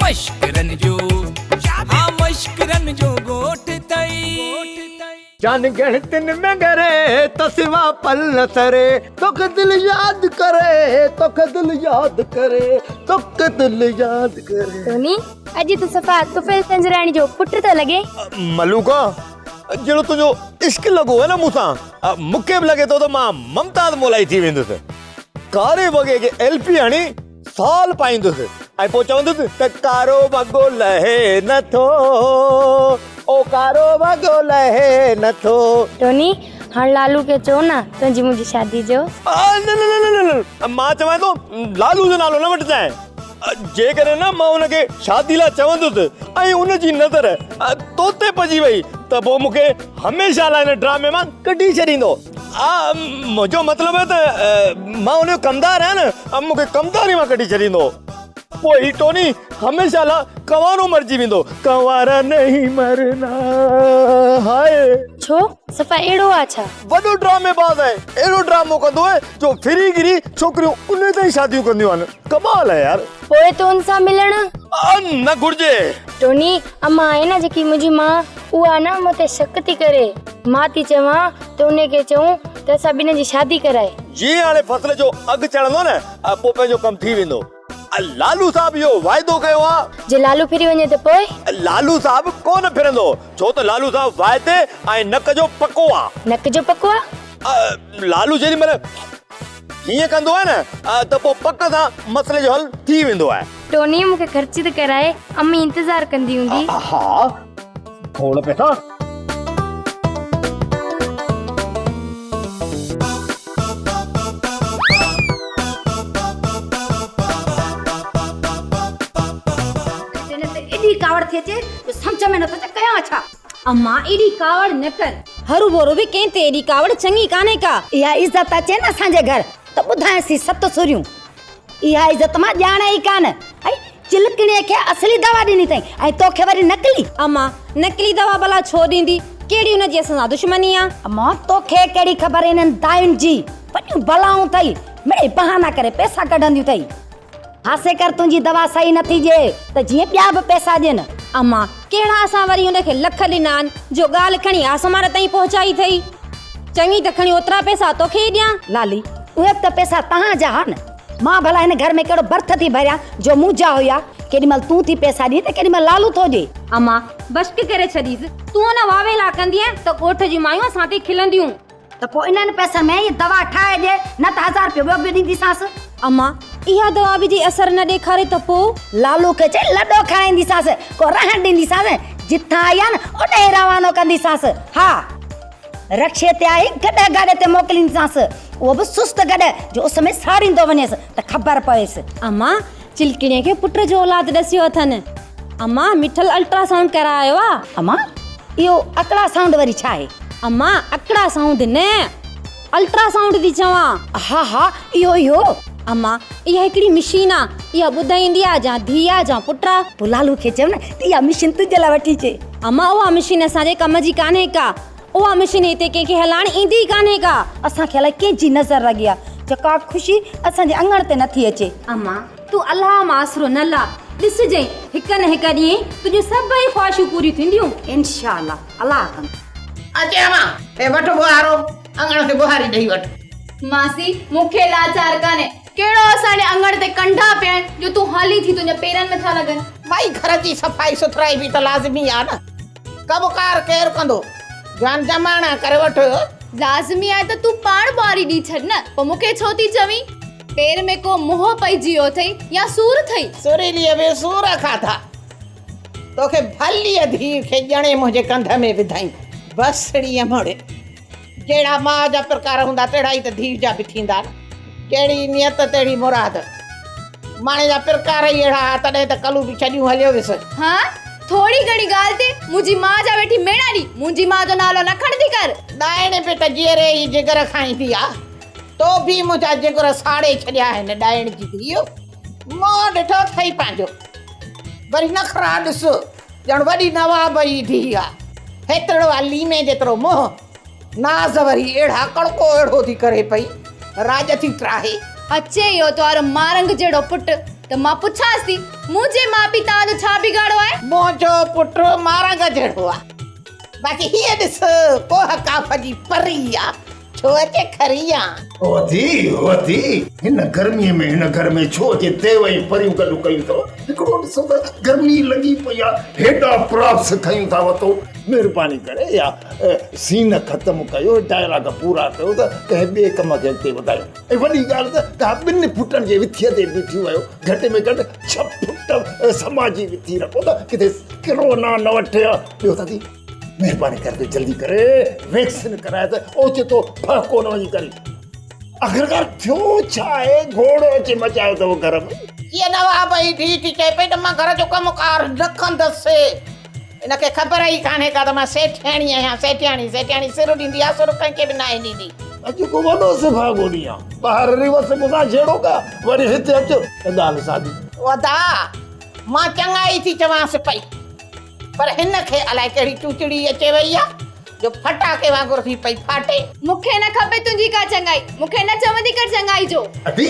मश्करन जो हाँ मश्करन जो गोठ तई जान गणतिन में गरे तो सिवा पल न सरे तोख दिल याद करे तोख दिल याद करे तोख दिल याद करे। टोनी अजी तू सफ़ा तुफेल तंजराणी जो पुट तो लगे मलूका जो तुझो इश्क लगो है ना मूसा मुके भी लगे तो मां ममताज मोलाई थी वेंदुस कारे वगे के एलपी हणी साल पाइंदुस आई पो चवंदुस त कारो वगो लहे न थो ओ कारो वगो लहे न थो। टोनी हाँ लालू के चो ना तुझी मुझी शादी जो न न न न मां चवां तो लालू जो नालो न वठ जाए जे करे ना मां उनके शादी ला चवंदुस आई उन जी नजर तोते पजी वई त पो मुके हमेशा ला इन ड्रामे मां कढी छडींदो मुझो मतलब है त मां उन कमदार है न अब मुके कमदारी मां कढी छडींदो पो ही टोनी हमेशा ला कवारो मरजी विंदो कवारा नहीं मरना हाय छो सफ़ा एड़ो अच्छा वडो ड्रामे बाज है एड़ो ड्रामो कंदो है जो फिरी गिरी छोकरियों उन ते शादियों कंदियो आन कमाल है यार पोए तो उनसा मिलण न गुरजे टोनी अम्मा है ना जेकी मुझी मां उहा ना मते शक थी करे मां थी चवां तो उन्हें के चऊं त सभिनी जी शादी कराए जी हाणे फसल जो अग चढ़ंदो न पो पंहिंजो कम थी वेंदो लालू साहब यो वायदो कयो आ जे लालू फिरी वने त पोए लालू साहब कोन फिरंदो छो त लालू साहब वायदे ऐं नक जो पको आ नक जो पको लालू जेडी मल हीअं कंदो आहे न त पोइ पक सां मसले जो हल थी वेंदो आहे। टोनी मूंखे ख़र्च त कराए अम्मी इंतजार कंदी हूंदी हा थोड़ा पैसा एडी कावड़ थे चे तो समझ में न तो कया अच्छा अम्मा एडी कावड़ न कर हरू बोरो भी केते एडी कावड़ चंगी काने का या इज्जत अचे न सांजे घर तो बुधाए सी सत सुरियूं या इज्जत मा जाने ही कान आई चिलकणे के असली दवा दिनी तई आई तोखे वरी नकली अम्मा नकली दवा भला छो दींदी केड़ी उन जे सा दुश्मनी आ अम्मा तोखे केड़ी खबर इनन दाइन जी पटियूं बलाऊं तई मेरे बहाना करे पैसा कढंदियूं तई हासे कर तुंजी दवा सही न थी जे त जिए ॿिया बि पैसा ॾियन अम्मा केड़ा असां वरी उनखे लख ॾिनान जो ॻाल्हि खणी आसमान ताईं पहुचाई थई चङी त खणी ओतरा पैसा तोखे ॾियां लाली उहे त पैसा तहां जा न मां भला हिन घर में केड़ो बर्थ थी भरिया जो मुंहिंजा हुया केॾीमहिल तूं थी पैसा ॾी त केॾीमहिल लालू थो ॾे अम्मा बश्क करे छॾीस तूं न वावेला कंदीअ त ॻोठ जी मायूं असां ते खिलंदियूं त पोइ इन्हनि पैसनि में ये दवा ठाहे ॾे न त 1000 रुपया ॿियो बि ॾींदीसांसि अम्मा इहा दवा बि जी असर न ॾेखारे त पोइ लालू खे चई लॾो खाराईंदीसांसि को रहण ॾींदीसांसि जिथां आया न ओॾे रवानो कंदीसांसि हा रक्षे ते आई गॾ गाॾे ते मोकिलींदीसांसि उहो बि सुस्त गॾ जो उस में साड़ींदो वञेसि त ख़बर पएसि अम्मा चिलकिणे खे पुट जो औलाद ॾसियो अथनि अम्मा मिठल अल्ट्रासाउंड करायो आहे अम्मा इहो अकड़ा साउंड वरी छा आहे अम्मा अकड़ा साउंड न अल्ट्रासाउंड थी चवां हा हा इहो अम्मा इहा हिकिड़ी मशीन आ इहा ॿुधाईंदी आ जा धीआ जा पुट्रा तो लालू खे चव न इहा मशीन तुंहिंजे लाइ वठी चे अम्मा उहा मशीन असांजे कम जी कान्हे का उहा मशीन हिते कंहिंखे हलाइण ईंदी कान्हे का असांखे अलाए कंहिंजी नज़र लॻी आहे जेका ख़ुशी असांजे अंगण ते नथी अचे अम्मा तूं अलाह मासरो न ला ॾिसजांइ हिक न हिक ॾींहुं तुंहिंजूं सभई ख्वाहिशूं पूरियूं थींदियूं इंशाअल्लाह अलाह कंदो अचे अम्मा हे वठो बुहारो अंगण खे बुहारी ॾेई वठ मासी मूंखे लाचार काने केड़ो असांजे अंगण ते कंढा पिया जो तूं हाली थी तुंहिंजे पेरनि में था लॻनि भाई घर जी सफ़ाई सुथराई बि त लाज़मी आहे न कमकार केरु कंदो जान जमाना करे वठ लाज़मी आहे त तूं पाण ॿुहारी ॾी छॾ न पोइ मूंखे छो थी चवीं पेर में को मोह पइजी वियो अथई या सूर अथई सुरीलीअ में सूर खाधा तोखे भलीअ धीउ खे ॼणे मुंहिंजे कंध में विधाई बसड़ीअ मोड़े जहिड़ा माउ जा प्रकार हूंदा तहिड़ा ई त धीउ जा बि थींदा कहिड़ी नियत तहिड़ी मुराद माणे जा प्रकार ई अहिड़ा तॾहिं त कलू बि छॾियूं हलियो वियुसि हाँ थोड़ी घणी ॻाल्हि ते मुंहिंजी माउ जा वेठी मेणारी मुंहिंजी माउ जो नालो न खणंदी कर ॾाइण पे त जीअरे ई जिगर खाईंदी आहे तो बि मुंहिंजा जिगर साड़े छॾिया आहिनि ॾाइण जी धीउ मोह ॾिठो अथई पंहिंजो वरी नखरा ॾिस ॼण वॾी नवाब जी धीउ आहे हेतिरो आहे लीमे जेतिरो मोह नाज़ वरी अहिड़ा कड़को अहिड़ो थी करे पई राज थी त्राहे अचे इहो तुआरो मारंग जहिड़ो पुट त मां पुछांसि थी मुंहिंजे माउ पीउ तव्हांजो मुंहिंजो पुट मारा गजड़ो आहे बाक़ी हीअ ॾिस कोह काफ जी परी आहे छो अचे खरी आहे होती हिन गर्मीअ में हिन घर में छो अचे तेवई परियूं गॾु कयूं अथव हिकिड़ो ॾिसो त गर्मी लॻी पई आहे हेॾा प्रॉप्स खयूं था वतो महिरबानी करे या सीन ख़तमु कयो डायलॉग पूरा कयो त कंहिं ॿिए कम खे अॻिते वधायो ऐं वॾी ॻाल्हि त तव्हां ॿिनि फुटनि जे विथीअ ते बीठी वियो घटि में घटि 6 फुट समाजी विथी रखो त किथे किरोना न वठे ॿियो दादी महिरबानी करे जल्दी करे वैक्सीन कराए त ओचितो फ़र्क़ो न वञी करे आख़िरकार थियो छा आहे घोड़ो अची मचायो अथव घर में कीअं न वाह भई धी थी चए पई त मां घर जो कमुकार रखंदसि इनखे ख़बर ई कान्हे का त मां सेठियाणी आहियां सेठियाणी सिर ॾींदी आहे सुर कंहिंखे बि न आहे ॾींदी अॼु को वॾो सिफागो ॾींहुं आहे ॿाहिरि रिवर्स मुसां छेड़ो का वरी हिते अचो त ॻाल्हि सादी वदा मां चङाई थी चवांसि पई पर हिन खे अलाए कहिड़ी चूचड़ी अचे वई आहे जो फटाके वांगुरु थी पई फाटे मूंखे न खपे तुंहिंजी का चङाई मूंखे न चवंदी कर चङाई जो अभी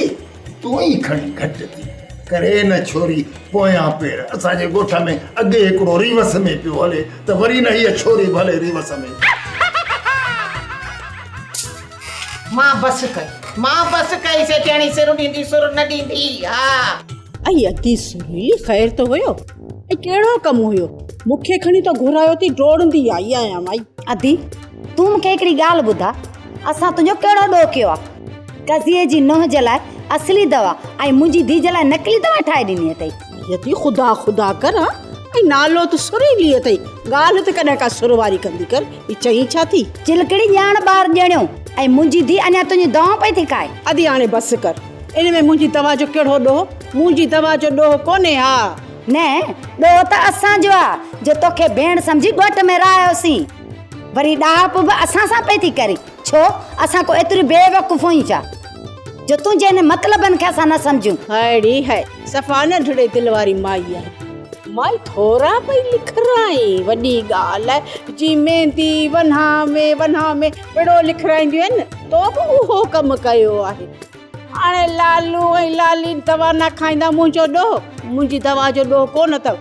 तूं ई खणी घटि थी करे न छोरी पोयां पेर असांजे ॻोठ में अॻे हिकिड़ो रिवर्स में पियो हले त वरी न हीअ छोरी भले रिवर्स में मां बस कई सेठियाणी सिर ॾींदी सुर न ॾींदी हा आई अदी सुनी ख़ैर तो हुयो ऐं कहिड़ो कमु हुयो मूंखे खणी तो घुरायो थी डोड़ंदी आई आहियां माई अदी तूं मूंखे हिकिड़ी ॻाल्हि ॿुधा असां तुंहिंजो कहिड़ो ॾोह कयो आहे कज़ीअ जी नुंहुं जे लाइ असली दवा ऐं मुंहिंजी धीउ जे लाइ नकली दवा ठाहे ॾिनी अथई यदि ख़ुदा कर ऐं नालो त सुरीली अथई ॻाल्हि त कॾहिं का सुर वारी कंदी कर ही चई छा थी चिलकड़ी ॼाण ॿार ॼणियो ऐं मुंहिंजी धीउ अञा तुंहिंजी दवा पई थी खाए अदी हाणे बसि कर इन में मुंहिंजी दवा जो कहिड़ो ॾोह मुंहिंजी दवा जो ॾोह कोन्हे हा न ॾोह त असांजो आहे जो तोखे भेण सम्झी ॻोठ में रहियोसीं वरी ॾाप बि असां सां पई थी करे छो असां को एतिरी बेवकूफ़ हुई छा जो तुंहिंजे हिन मतिलबनि खे असां न सम्झूं अहिड़ी है सफ़ा नंढड़े दिलि वारी माई आहे माई थोरा पई लिखराई वॾी ॻाल्हि आहे जी मेहंदी वन्हा में अहिड़ो लिखराईंदियूं आहिनि तो बि उहो कमु कयो आहे हाणे लालू ऐं लाली दवा न खाईंदा मुंहिंजो ॾोह मुंहिंजी दवा जो ॾोह कोन अथव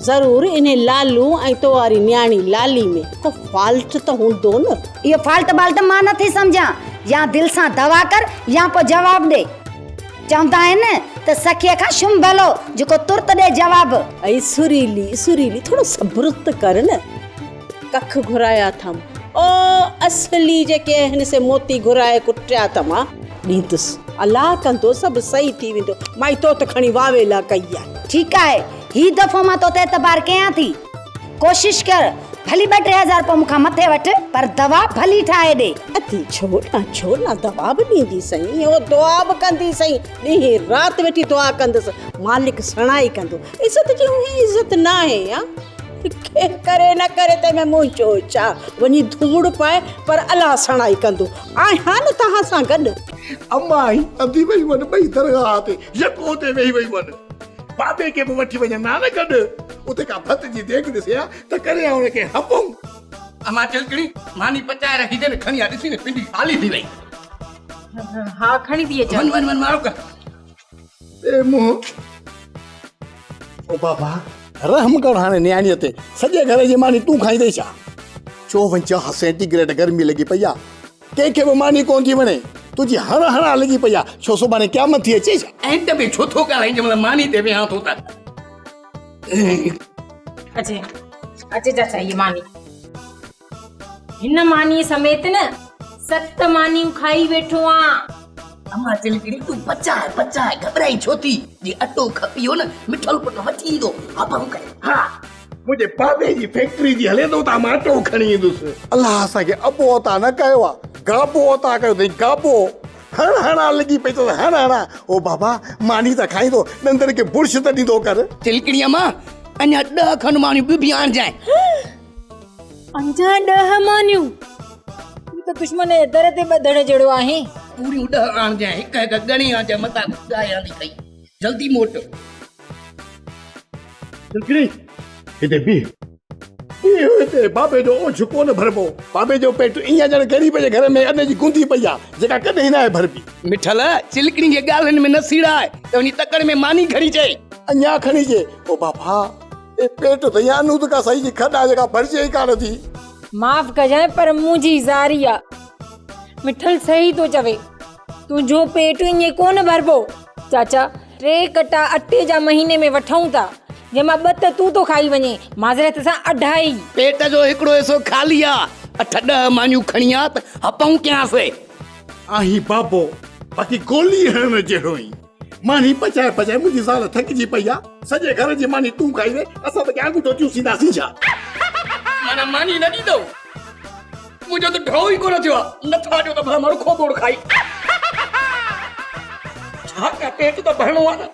ज़रूरु इन लालू ऐं तो वारी न्याणी लाली में को फॉल्ट त हूंदो न इहो फाल्ट बाल्ट मां नथी सम्झां या दिलि सां दवा कर या पोइ जवाबु ॾे चवंदा आहिनि त सखीअ खां शुम भलो जेको तुर्त ॾे जवाबु ऐं सुरीली थोरो सब्र त कर न कख घुराया अथमि ओ असली जेके हिन से मोती घुराए कुटिया अथमि ॾींदुसि अलाह कंदो सभु सही थी वेंदो माई तो त खणी वावेला कई आहे ठीकु आहे ही दफ़ो मां तोते एतबार कयां थी कोशिश कर भली 2-3 हज़ार पोइ मूंखां मथे वठि पर दवा भली ठाहे ॾे अती छो न दवा बि ॾींदी सही ओ दुआ बि कंदी सही ॾींहुं राति वेठी दुआ कंदसि मालिक सणाई कंदो इज़त जी इज़त न आहे या करे न करे तंहिंमें मुंहिंजो छा वञी धूड़ पाए पर अलाह सणाई कंदो आहियां न तव्हां सां गॾु अम्मा आई अधी वई वञ ॿई दरगाह ते यको ते वेही वई वञ बाबे खे बि वठी वञ नान गॾु उते का भत जी देख ॾिसे आ त करे आ उनखे हपूं अमा चिलकड़ी मानी पचाए रखी दे न खणी आ ॾिसी न पिंडी खाली थी वई हाँ खणी थी अचां वन मारो का ए मुंह ओ बाबा रहम कर हाणे न्याणीअ ते सॼे घर जी मानी तूं खाईंदे छा 54 सेंटीग्रेड गर्मी लॻी पई आहे कंहिंखे बि मानी कोन थी वञे तुंहिंजी हणा लॻी पई आहे छो सुभाणे क़यामत थी अचे छा ऐं त बि छो थो ॻाल्हाईं जंहिंमहिल मानी ते विहां थो त अचे चाचा ये मानी हिन मानी समेत न 7 मानियूं खाई वेठो आ अमा चिलकड़ी तूं पचाए घबराई छो थी जी अटो खपियो न मिठल पुट वठी ईंदो हबम करे हा मुंहिंजे बाबे जी फैक्ट्री जी हले थो त मां अटो खणी ईंदुसि अलाह असांखे अबो अता न कयो आहे गाबो अता कयो अथई गाबो हणा लॻी पई अथसि हणा ओ बाबा मानी त खाईंदो ॾंदर खे बुर्श त ॾींदो कर चिलकड़ी अमा अञा 10 खन मानियूं बि आणजांइ अंजा 10 मानियूं त दुश्मन जे दर ते ॿधण जहिड़ो आहे पूरियूं 10 आणजांइ हिक गणी आणजांइ मता ॻायां थी कई जल्दी मोट चिलकड़ी हिते बि हिते बाबे जो ओझ कोन भरबो बाबे जो पेट ईअं ॼण ग़रीब जे घर में अने जी गुंदी पई आहे जेका कॾहिं न आहे भरबी मिठल चिलकड़ी जे ॻाल्हियुनि में न सीड़ा आहे त वञी तकड़ में मानी खणी चए अञा खणी जे ओ बाबा पेट त या नूत का सही जी खॾा जेका भरजे ई कान थी। माफ़ कजांइ पर मुंहिंजी ज़ारी आहे। मिठल सही तो चवे, तुंहिंजो पेट ईअं कोन भरबो। चाचा 3 कटा अटे जा महीने में वठूं था, जंहिंमां 2 त तूं तो खाई वञे, माज़रत सां 2.5। पेट जो हिकिड़ो हिसो खाली आ, 8-10 मानियूं खणी आ त हपऊं कयांसीं। आही बाबो बाक़ी गोली हणण जहिड़ो ई मानी पचाए पचाए मुंहिंजी ज़ाल थकिजी पई आहे। सॼे घर जी मानी तूं खाई वे, असां त आंगूठो चूसींदासीं छा? माना मानी न ॾींदो, मुंहिंजो त ढो ई कोन थियो आहे। नथा ॾियो त भला माण्हू खोबोड़ खाई। छा कयां, पेट त भरणो आहे न,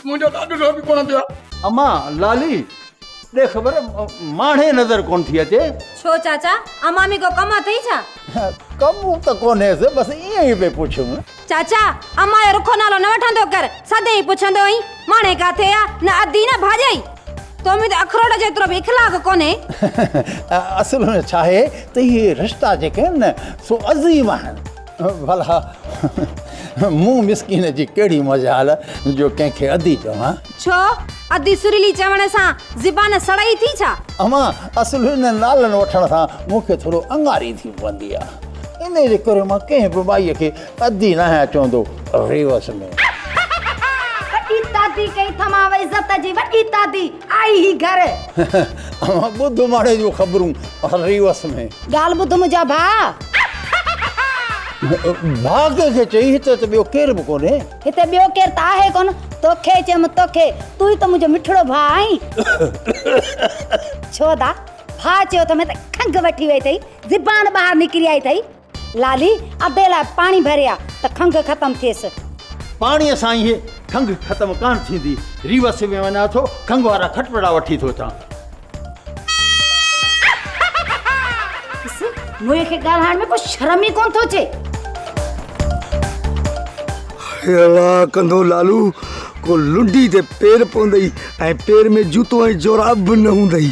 मुंहिंजो त अॾु बि कोन थियो आहे। अम्मा लाली दे ख़बर माणे नज़र कोन थी अचे। छो चाचा, अमामी को कम अथई छा? कमु त कोन्हे, बसि ईअं ई पे पुछूं। चाचा अम्मा जो रुखो नालो न वठंदो कर, सधई पुछंदो ई माणे काथे आ, न अधी न भाॼई। तो में अखरोट जेतिरो बि इखलाक कोन्हे। असल में छा आहे त इहे रिश्ता जेके आहिनि न सो अज़ीम आहिनि। भला मूं मिसकीन जी कहिड़ी मजाल जो कंहिंखे अधी चवां। छो अधी सुरीली चवण सां ज़बान सड़ई थी छा? अम्मा असल में नालनि वठण सां मूंखे थोरो अंगारी थी पवंदी आहे, इन जे करे मां कंहिं बि माईअ खे अधी न आहियां चवंदो रिवर्स में। वॾी दादी कई थमा वई इज़त जी वॾी दादी आई ही घर। अम्मा ॿुध माणे जूं ख़बरूं रिवर्स में। ॻाल्हि ॿुध मुंहिंजा भाउ, भाग खे चई हिते त ॿियो केर बि कोन्हे। हिते ॿियो केर त आहे कोन, तोखे चयमि तोखे, तूं ई त मुंहिंजो मिठड़ो भाउ आहीं। छो दा भाउ चयो त मैं त खंघ वठी वई अथई, ज़बान ॿाहिरि निकिरी आई अथई। लाली अधे लाइ पाणी भरिया त खंघ ख़तमु थिएसि। पाणीअ सां इहे खंघि ख़तमु कान थींदी, रिवर्स में वञा थो खंघ वारा खटपड़ा वठी थो अचां। मुंहिं खे ॻाल्हाइण में को शर्म ई कोन थो अचे। अल्लाह कंदो लालू को लुंडी ते पेर पवंदई ऐं पेर में जूतो ऐं जोराब बि न हूंदई।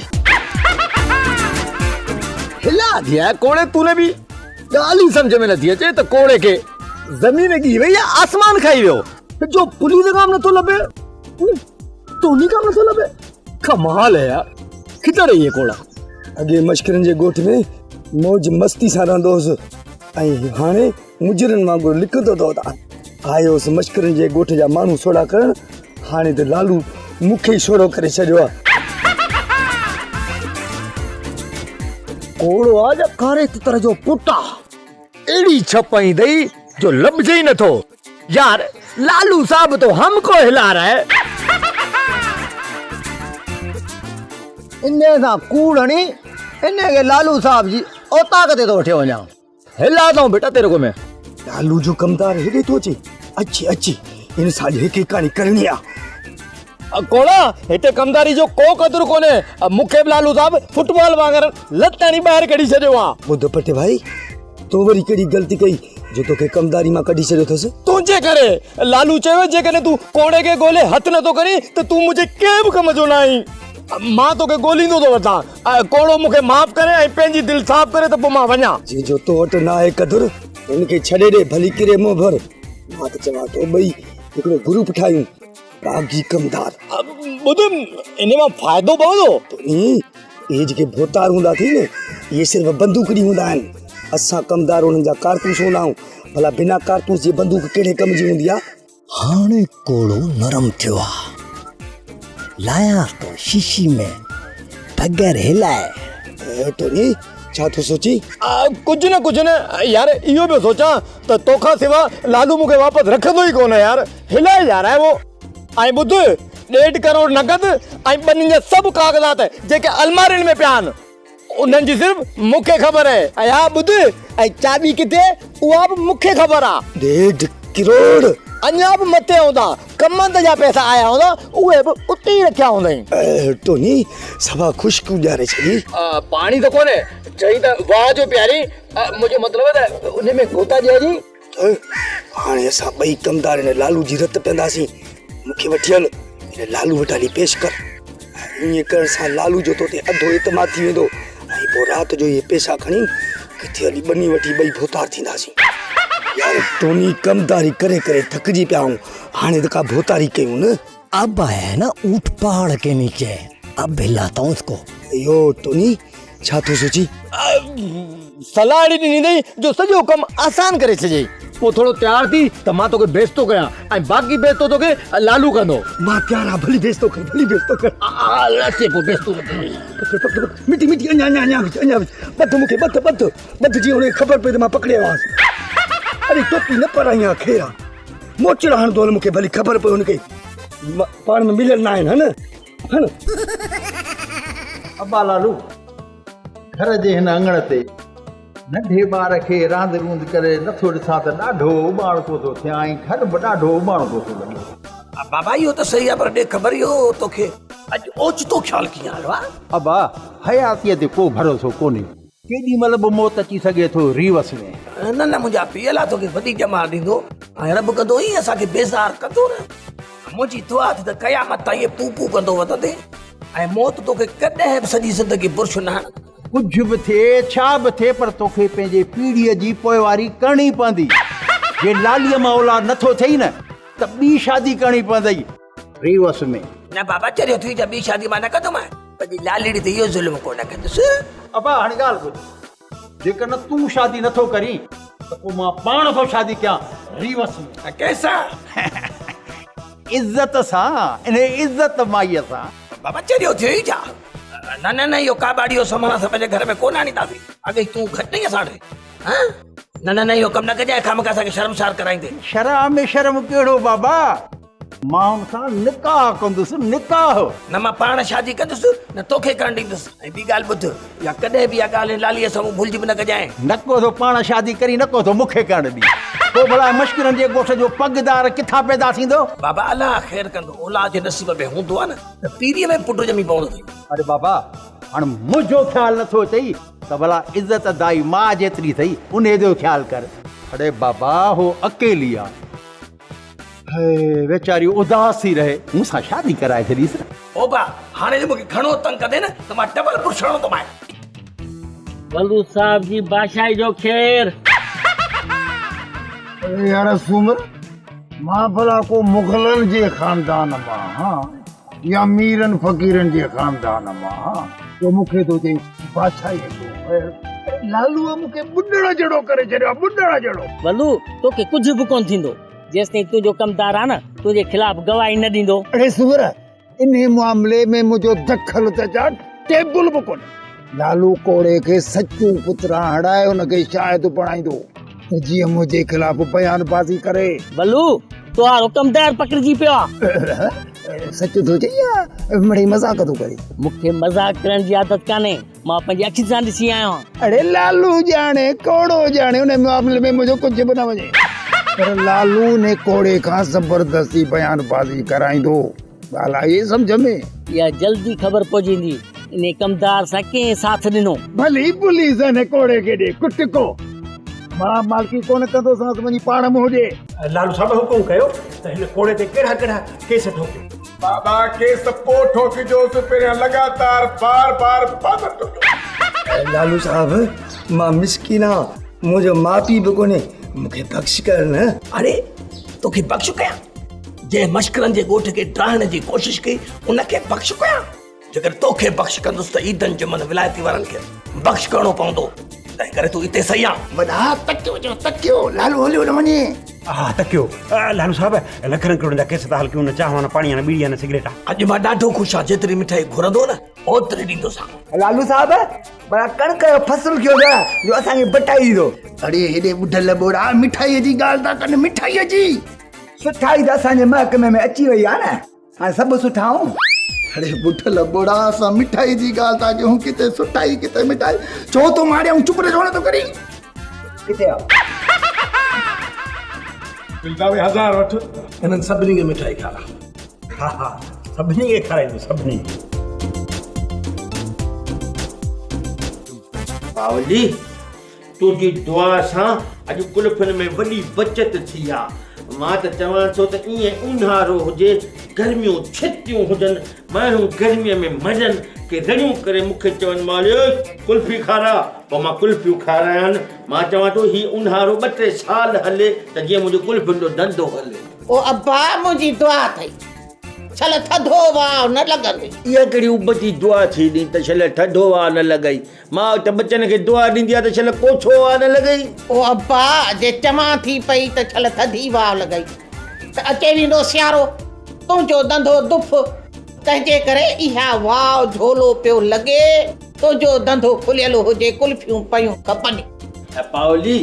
हिला दिया कोड़े तूने भी गाली समझ में नथी अचे त कोड़े के जमीन गी वई या आसमान खाई वियो। जो पुलिस काम न तो लबे तो नहीं काम न तो लबे। कमाल है यार, किधर है ये कोड़ा? अगे मश्करन जे गोठ में मौज मस्ती सां रहंदोसि ऐं हाणे मुजरनि वांगुरु लिखंदो तो था। आयोसि मश्करनि जे गोठ जा माण्हू सोड़ा करण, हाणे त लालू मूंखे ई सोड़ो करे छॾियो आहे। कोड़ो आ जब कारे तितर जो पुटा एड़ी छपाई दई जो लभजे ही न थो। यार लालू साहब तो हमको हिला रहा है। इन्ने सा कूड़नी इन्ने के लालू साहब जी ओ ताकते तो उठे वञा हिला दो बेटा तेरे को मैं। लालू जो कमदार हेॾे थो अचे, अच्छी अच्छी इन साल हिकु कहाणी करणी आहे। कोड़ा हिते कमदारी जो को कदर कोने। मुखे लालू साहब फुटबॉल वांगर लताणी ॿाहिरि कढी छॾियो आहे। ॿुध पटे भाई, तो वरी कहिड़ी ग़लती कई जो तोखे कमदारी मां कढी छॾियो अथसि? तुंहिंजे करे लालू चयो जेकॾहिं तूं कोड़े के गोले हथ नथो करी त तूं मुंहिंजे कंहिं बि कम जो न आहीं। मां तोखे गोलींदो थो वठां, कोड़ो मूंखे माफ़ करे ऐं पंहिंजी दिलि साफ़ करे त पोइ मां वञा। जंहिंजो तो वटि न आहे कदुर हुनखे छॾे ॾे, भली किरे मुंहुं भर। मां त चवां थो ॿई हिकिड़ो ग्रुप ठाहियूं, बाग़ी कमदार। ॿुध इन मां फ़ाइदो पवंदो। इहे जेके भोतार हूंदा थी न, इहे सिर्फ़ु बंदूकड़ी हूंदा आहिनि। असां कमदार हुननि जा कारतूस हूंदा आहियूं। भला बिना कारतूस जे बंदूक कहिड़े कम जी हूंदी आहे? हाणे कोड़ो नरम थियो आहे, लाया तो शीशी में बगैर हिलाए। टोनी छा थो सोची? कुछ न यार, इहो पियो सोचां त तोखां सिवा लालू मूंखे वापसि रखंदो ई कोन यार। हिलाए यार है वो। ऐं ॿुध 1.5 करोड़ नगद ऐं ॿिन्हिनि जा सभु कागज़ात जेके अलमारियुनि में पिया आहिनि उन्हनि जी सिर्फ़ु मूंखे ख़बर आहे। ऐं हा ॿुध, ऐं चाबी किथे उहा बि मूंखे ख़बर आहे। 1.5 करोड़ अञा बि मथे हूंदा, कमंद जा पैसा आया हूंदा उहे बि उते ई रखिया हूंदई। टोनी सभा खुशबू ॾियारे छॾी। पाणी त कोन्हे चई त वाह जो प्यारी, मुंहिंजो मतिलबु आहे त उन में गोता ॾियजी। हाणे असां ॿई कमदार हिन लालू जी रत पवंदासीं। मूंखे वठी हल हिन लालू वटि हली पेश कर। ईअं करण सां लालू जो तो ते अधो एतमाद थी वेंदो ऐं पोइ राति जो इहे पैसा खणी किथे हली बनी वठी ॿई भोतार थींदासीं। यार टोनी कमदारी करे करे थकिजी पिया आहियूं, हाणे त का भोतारी कयूं न। अब है ना ऊंट पहाड़ के नीचे, अब हिलाता हूँ उसको। यो टोनी छा तो सोची सलाह अहिड़ी ॾिनी अथई जो सॼो कमु आसान करे छॾियई। पोइ थोरो तयारु थी त मां तोखे बेइज़तो कयां ऐं बाक़ी बेइज़तो तोखे लालू कंदो। मां तयार आहे, भली बेइज़तो कर, भली बेइज़तो कर। अचे पोइ बेइज़तो मिठी मिठी अञा बध मूंखे बध जी हुनखे ख़बर पई त मां पकड़े आवांसि। अरे टोपी न पाराई आहे खेरा मोचड़ा हणंदो हल, मूंखे भली ख़बर पई हुनखे पाण में मिलियल न आहिनि हन। अबा लालू घर जे हिन अङण ते नंढे ॿार खे रांदि रूंद करे नथो ॾिसां त ॾाढो उॿाणको थो थियां ऐं घर बि ॾाढो उॿाणको थो लॻे। बाबा इहो त सही आहे, पर ॾे ख़बर इहो तोखे अॼु ओचितो ख़्यालु कीअं आयो आहे? अबा हयातीअ ते को भरोसो कोन्हे, केॾी महिल बि मौत अची सघे थो रीवस में। न मुंहिंजा पीअल आहे तोखे वॾी ॼमा ॾींदो ऐं रब कंदो ई असांखे बेज़ार कंदो न। मुंहिंजी दुआ थी त क़यामत ताईं पू पू कंदो वधंदे ऐं मौत तोखे कॾहिं बि सॼी ज़िंदगी बुर्श न हण। कुझु बि थिए छा बि थिए पर तोखे पंहिंजे पीढ़ीअ जी पोइवारी करणी पवंदी। जे लालीअ मां औलाद नथो थिए न त ॿी शादी करणी पवंदई रीवस में। न बाबा चरियो थी ॿी शादी मां न कंदोमांइ, पंहिंजी लालीड़ी ते इहो ज़ुल्म कोन कंदुसि। अबा हाणे ॻाल्हि ॿुध, जेकॾहिं तूं शादी नथो करीं त पोइ मां पाण थो शादी कयां रीवस में। कैसा? इज़त सां, इन इज़त माईअ सां। बाबा चरियो थियो ई छा? न इहो काबाड़ियो सामान असां पंहिंजे घर में कोन आणींदासीं। अॻे तूं घटि नहीं असां ॾे। न इहो कमु न कजांइ, खामखा असांखे शर्मसार कराईंदे। शर्म में शर्म कहिड़ो बाबा, मां हुन सां निकाह कंदुसि, निकाह। न मां पाण शादी कंदुसि न तोखे करणु ॾींदुसि। ऐं ॿी ॻाल्हि ॿुध, या कॾहिं बि इहा ॻाल्हि लालीअ सां भुलिजी बि न कजांइ। नको थो पाण शादी करी, नको थो मूंखे करणु ॾी। पोइ भला मश्किरनि जे ॻोठ जो पगदार किथां पैदा थींदो? बाबा अलाह ख़ैर कंदो, औलाद जे नसीब में हूंदो आहे न त पीढ़ीअ में पुटु ॼमी पवंदो अथई। अरे बाबा हाणे मुंहिंजो ख़्यालु नथो अचई त भला इज़त दाई मां जेतिरी अथई उन जो ख़्यालु कर। अरे बाबा हो अकेली आहे, वेचारी उदास थी रहे, मूंसां शादी कराए छॾीसि। ओ बा हाणे जे मूंखे घणो तंग कंदे न त मां डबल पुछणो थो माए। वलू साहब जी बादशाही जो ख़ैर। अरे यार सूमर, मां भला को मुग़लनि जे ख़ानदान मां या मीरनि फ़क़ीरनि जे ख़ानदान मां जो मूंखे थो चई बादशाही जो। लालूअ मूंखे ॿुॾण जहिड़ो करे छॾियो आहे, ॿुॾण जहिड़ो। वलू तोखे कुझु बि कोन थींदो जेसिताईं तुंहिंजो कमदार आहे न तुंहिंजे ख़िलाफ़ गवाही न ॾींदो। अरे सूमर, इन मामले में मुंहिंजो दख़ल त जा टेबल बि कोन्हे। लालू कोड़े खे सचूं पुत्रा हड़ाए हुनखे शायदि पढ़ाईंदो जीअं मुंहिंजे ख़िलाफ़ बयानबाज़ी करे। वलू तुहारो कमदार पकड़जी पियो आहे। सच थो चई या मिड़ई मज़ाक थो करे? मूंखे मज़ाक करण जी आदत कान्हे, मां पंहिंजी अखियुनि सां ॾिसी आयो आहियां। अरे लालू ॼाणे कोड़ो ॼाणे, उन मामले में मुंहिंजो कुझु बि न वञे। पर लालू ने कोड़े खां ज़बरदस्ती बयानबाज़ी कराईंदो। ॻाल्हि आई सम्झ में? इहा जल्दी ख़बर पहुचींदी इन कमदार सां कंहिं साथ ॾिनो। भली पुलिस ने कोड़े खे ॾे कुटको, मां मालकी कोन कंदो सांस मुंहिंजी पाण में हुजे। लालू साहब हुकुम कयो त हिन कोड़े ते कहिड़ा केस ठोकियो? बाबा केस पो ठोकिजोसि, पहिरियां लगातार बार ठोकियो। लालू साहब मां मिसकिन आहियां, मुंहिंजो माउ पीउ बि कोन्हे, मूंखे बख़्श कर न। अरे तोखे बख़्श कयां? जंहिं मश्करनि जे ॻोठ खे ड्राहण जी कोशिशि कई उनखे बख़्श कयां? जेकर तोखे बख़्श कंदुसि त ईदनि जुमन विलायती वारनि खे बख़्श करणो पवंदो। तंहिं करे तूं हिते सही आहे। वॾा तकियो लालू हलियो न वञे। हा तकियो। लालू साहब लखनि करोड़नि जा केस था हल कयूं, न चाहवां न पाणी न बीड़ी न सिगरेट। अॼु मां ॾाढो ख़ुशि आहियां, जेतिरी मिठाई घुरंदो न ओतिरी ॾींदोसां। लालू साहब बड़ा कणक जो फसल कियो न जो असांखे बटाई ॾींदो। अरे हेॾे ॿुढल ॿोड़ा मिठाईअ जी ॻाल्हि था कनि, मिठाईअ जी। सुठाई त असांजे महकमे में अची वई आहे न, हाणे सभु सुठा आहियूं। अरे ॿुढल ॿोड़ा असां मिठाई जी ॻाल्हि था कयूं, किथे सुठाई किथे मिठाई। चओ तो मारियूं चुप रहो न तो करी। किथे आहे? बिल्दावे 1000 वठ, हिननि सभिनी खे मिठाई खारा। हा सभिनी खे खाराईंदो, सभिनी। बावली तुंहिंजी दुआ सां अॼु कुल्फनि में वॾी बचत थी आहे। मां त चवां थो त ईअं ऊन्हारो हुजे, गर्मियूं छितियूं हुजनि, माण्हू गर्मीअ में मजनि के रड़ियूं करे मूंखे चवनि मालिक कुल्फी खारा, पोइ मां कुल्फियूं खारायानि। मां चवां थो हीउ ऊन्हारो 2-3 साल हले त जीअं मुंहिंजो कुल्फियुनि जो धंधो हले। ओ अब्बा मुंहिंजी दुआ अथई, छल थधो वाव न लॻंदी। इहा कहिड़ी उबती दुआ थी ॾी त छल थधो वाह न लॻई। मां त बचनि खे दुआ ॾींदी आहे त छल कोछो वाह न लॻई। ओ अब्बा जे चवां थी पई त छल थधी वाव लॻई त अचे वेंदो सियारो, तुंहिंजो धंधो दुफ, तंहिंजे करे इहा वाव झोलो पियो लॻे, तुंहिंजो धंधो खुलियल हुजे, कुल्फियूं पयूं खपनि। ऐं पावली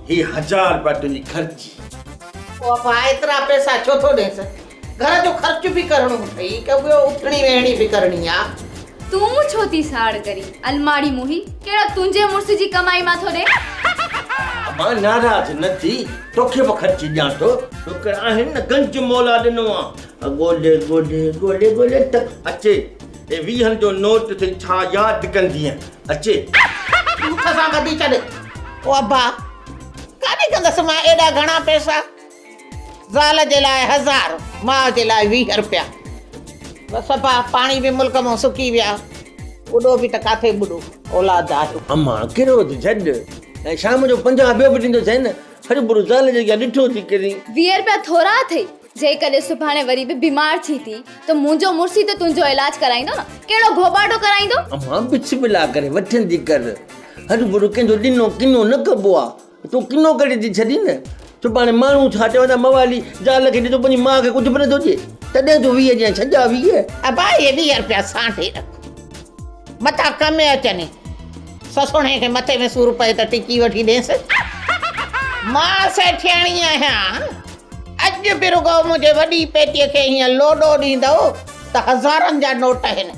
ही 1000 रुपया तुंहिंजी ख़र्ची। ओ अब्बा एतिरा पैसा छो थो ॾेसि, घर जो ख़र्च बि करणो अथई, के ॿियो उथणी वेहणी बि करणी आहे। तूं छो थी साड़ करी अलमारी मुही, कहिड़ा तुंहिंजे मुड़ुस जी कमाई मां थो ॾे। मां नाराज़ न थी, तोखे बि ख़र्ची ॾियां थो, तोखे आहिनि न गंज मौला ॾिनो आहे। ॻोल्हे ॻोल्हे ॻोल्हे ॻोल्हे त अचे, ए 20 जो नोट ते छा यादि कंदीअ, अचे। झूठ सां ॿधी छॾ। ओ अब्बा काॾे कंदसि मां एॾा घणा पैसा, ज़ाल जे लाइ 1000, माउ जे लाइ 20 रुपया। बसि अब्बा पाणी बि मुल्क मां सुकी विया, ॿुॾो बि त काथे ॿुॾो, औलाद आहे। अम्मा कहिड़ो थी छॾ, ऐं शाम जो 50 ॿियो बि ॾींदो न, हर बुरो ज़ाल जे अॻियां ॾिठो थी करी। 20 रुपया थोरा अथई, जेकॾहिं सुभाणे वरी बि बीमार थी त मुंहिंजो मुड़ुस त तुंहिंजो इलाज कराईंदो न, कहिड़ो घोबाटो कराईंदो। अम्मा बिस्मिल्लाह करे वठंदी कर, हर बुरो कंहिंजो ॾिनो किनो न कबो आहे, तूं किनो करे थी छॾी न। सुभाणे माण्हू छा चवंदा, मवाली ज़ाल खे ॾिठो पंहिंजी माउ खे कुझु बि नथो थिए, तॾहिं तूं 20 ॾियां छॾा 20। अब्बा ये 20 रुपया सांठे रख, मथां कम अचनि, ससुणे खे मथे में सूर पए त टिकी वठी ॾेसि। मां सेठियाणी आहियां, अॼु बि रुगो मुंहिंजे वॾी पेटीअ खे हीअं लोॾो ॾींदव त 1000 जा नोट आहिनि,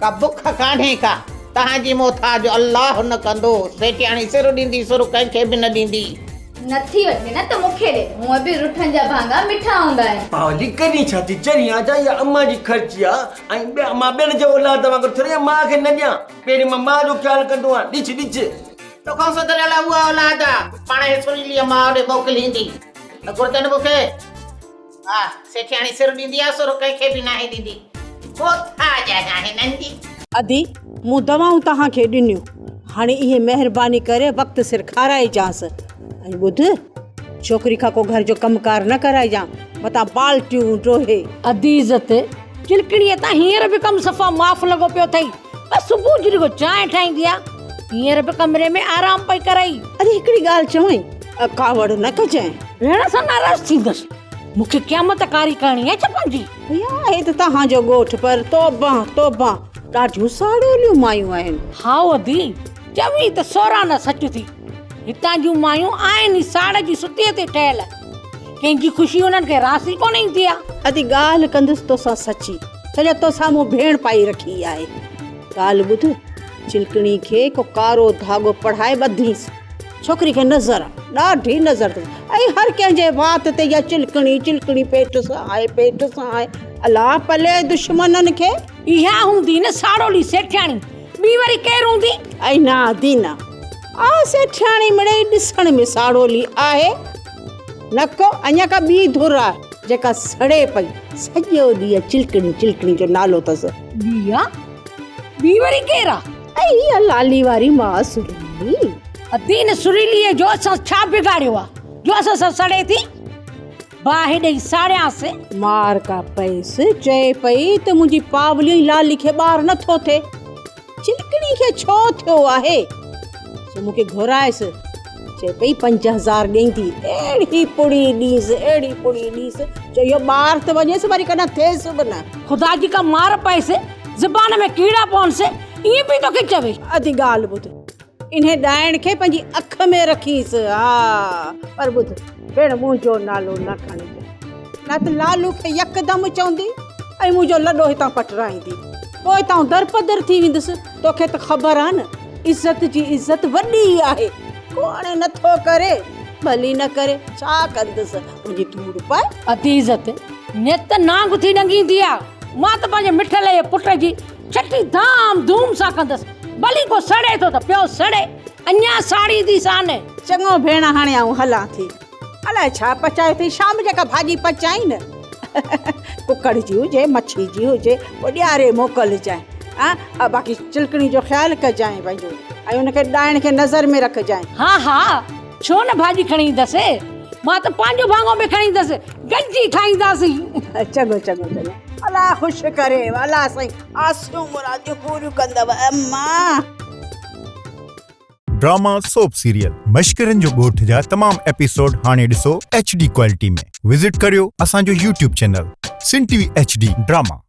का बुख कान्हे का, तव्हांजी मोथाज अल्लाह न कंदो। सेठियाणी सिर ॾींदी, सुर कंहिंखे बि न ॾींदी। नथी वठे न त मूंखे ॾे, हूअं बि रुठनि जा भांगा मिठा हूंदा आहिनि। पावली कॾहिं छा थी चरी आजा, इहा अम्मा जी ख़र्ची आहे, ऐं मां ॿियनि जो औलाद वांगुरु थोरी माउ खे न ॾियां, पहिरीं मां माउ जो ख़्यालु कंदो आहियां। ॾिस ॾिस तोखां सुधरियल उहा औलाद आहे, पाण सुरीलीअ माउ ॾे मोकिलींदी, न घुरजनि मूंखे। हा सेठियाणी सिर ॾींदी आहे, सुर कंहिंखे बि नाहे ॾींदी, मोथाज आहे नंढी। अदी मूं दवाऊं तव्हांखे ॾिनियूं, हाणे इहे महिरबानी करे वक़्तु सिर खाराइजांसि, ऐं ॿुध छोकिरी खां को घर जो कमकार न कराइजां, मतां बाल्टियूं ड्रोहे। अदी इज़त चिलकड़ीअ तां हींअर बि कमु सफ़ा माफ़ लॻो पियो अथई, बसि सुबुह जो रुगो चांहि ठाहींदी आहे, हींअर बि कमरे में आराम पई कराई। अरे हिकिड़ी ॻाल्हि चवई, कावड़ न कजांइ, भेण सां नाराज़ थींदसि, मूंखे क़यामत कारी करणी आहे छा पंहिंजी। भैया हे त तव्हांजो ॻोठ, पर तोबा तोबा ॾाढियूं साड़ियूं मायूं आहिनि। हा अदी चवी त सोरा न सच थी, हितां जूं मायूं आहिनि साड़ जी सुतीअ ते ठहियल, कंहिंजी ख़ुशी उन्हनि खे रासी कोन ईंदी आहे। अदी ॻाल्हि कंदुसि तोसां सची, सॼो तो साम्हूं भेण पाई रखी आहे। ॻाल्हि ॿुध, चिलकणी खे को कारो धाॻो पढ़ाए ॿधीसि, छोकिरी खे नज़र ॾाढी नज़र अथसि, ऐं हर कंहिंजे वात ते इहा चिलकणी चिलकणी पेट सां आहे, पेट सां आहे। अलाह पले दुश्मननि खे। इहा हूंदी न साड़ोली सेठियाणी, ॿी वरी केरु हूंदी। ऐं ना दीना आ सेठियाणी मिड़ई ॾिसण में साड़ोली आहे, न को अञा का ॿी धुर आहे जेका सड़े पई, सॼो ॾींहुं चिलकणी चिलकणी जो नालो अथसि। ॿी वरी केरु आहे? ऐं इहा लाली वारी मां सुरीली। अदीन सुरीलीअ जो असां छा बिगाड़ियो आहे जो असां सां सड़े थी? बाहि ॾेई साड़ियासीं, मार का पैसे, चए पई त मुंहिंजी पावली लाली खे ॿार नथो थिए, चिलकणी खे छो थियो आहे? सो मूंखे घुरायसि, चए पई 5000 ॾींदी, अहिड़ी पुड़ी ॾींसि, अहिड़ी पुड़ी ॾींसि, चयो ॿार त वञेसि वरी कॾहिं थिएसि बि न। ख़ुदा जी का मार पएसि, ज़बान में कीड़ा पवनसि, ईअं पई तोखे चवे। अधी ॻाल्हि ॿुध, इन्हे ॾाइण खे पंहिंजी अख में रखीसि। हा पर ॿुध भेण, मुंहिंजो नालो न खणिजे, न त लालू खे यकदमि चवंदी ऐं मुंहिंजो लॾो हितां पटराईंदी, पोइ हितां दरपदर थी वेंदुसि। तोखे त ख़बर आहे न, इज़त जी इज़त वॾी आहे, कोन नथो करे भली न करे छा कंदुसि, मुंहिंजी धूड़ पाए। अति इज़त नित नांग थी डंगींदी आहे, मां त पंहिंजे मिठल जे पुट जी छठी धाम धूम सां कंदसि, भली को सड़े थो त पियो सड़े, अञा साड़ी थी साने। चङो भेण, हाणे आऊं हलां थी, अलाए छा पचायो अथई, शाम जेका भाॼी पचाई न, कुकड़ जी हुजे, मच्छी जी हुजे, पोइ ॾियारे मोकिलिजांइ। हा बाक़ी चिलकणी जो ख़्यालु कजांइ पंहिंजो, ऐं हुनखे ॾाइण खे नज़र में रखजांइ। हा हा छो न भाॼी खणी ईंदसि, मां त पंहिंजो भाङो बि खणी ईंदसि, गंजी ठाहींदासीं। चङो चङो चङो, अला ख़ुशि करे अला साईं आसियूं मुरादियूं पूरियूं कंदव अम्मा। ड्रामा सोप सीरियल मश्करनि जो ॻोठ जा तमाम एपिसोड हाणे ॾिसो HD क्वालिटी में। विजिट करियो असांजो YouTube चैनल सिन TV HD ड्रामा।